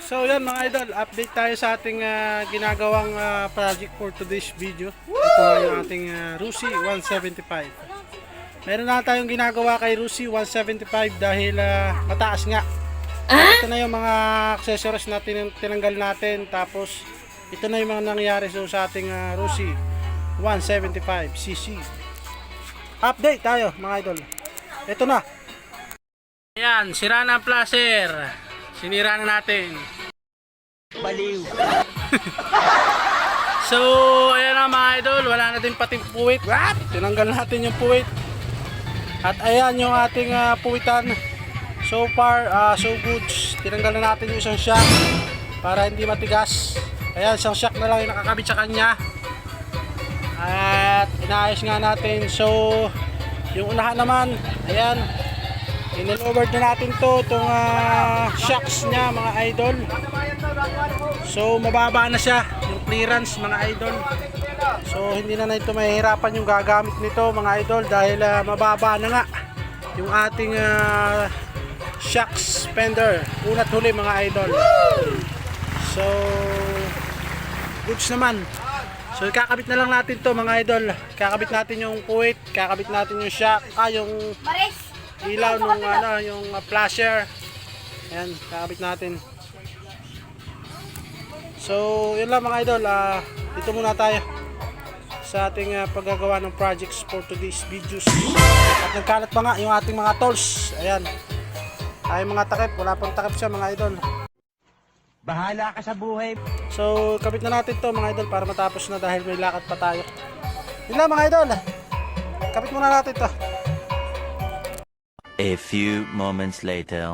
So yan mga idol, update tayo sa ating ginagawang project for today's video. Ito nga yung ating Rusi 175. Meron na tayong ginagawa kay Rusi 175 dahil mataas nga. Ito na yung mga accessories na tinanggal natin. Tapos ito na yung mga nangyari sa ating Rusi 175cc. Update tayo mga idol. Ito na. Ayan, sira na ang placer. Sinira na natin. Baliw. So, ayan na mga idol, wala na din pating puwit. Tinanggal natin yung puwit. At ayan yung ating puwitan. So far, so good. Tinanggal na natin yung isang shock para hindi matigas. Ayan, isang shock na lang yung nakakabit sa kanya. At inaayos nga natin. So, yung unahan naman, ayan, in-lowered na natin to, itong shocks niya mga idol. So mababa na siya yung clearance mga idol. So hindi na ito mahihirapan yung gagamit nito mga idol dahil mababa na nga yung ating shocks fender una't huli mga idol. So goods naman. So kakabit na lang natin to mga idol. Kakabit natin yung puwit, kakabit natin yung shock, yung ilaw nung yung flasher. Ayan, kakabit natin. So, yun lang mga idol. Dito muna tayo sa ating paggagawa ng projects for today's videos. At nagkalat pa nga yung ating mga tools. Ayan. Ay mga takip, wala pang takip siya mga idol. Bahala ka sa buhay. So, kabit na natin to mga idol para matapos na dahil may lakad pa tayo. Yun lang mga idol. Kabit muna natin to. A few moments later.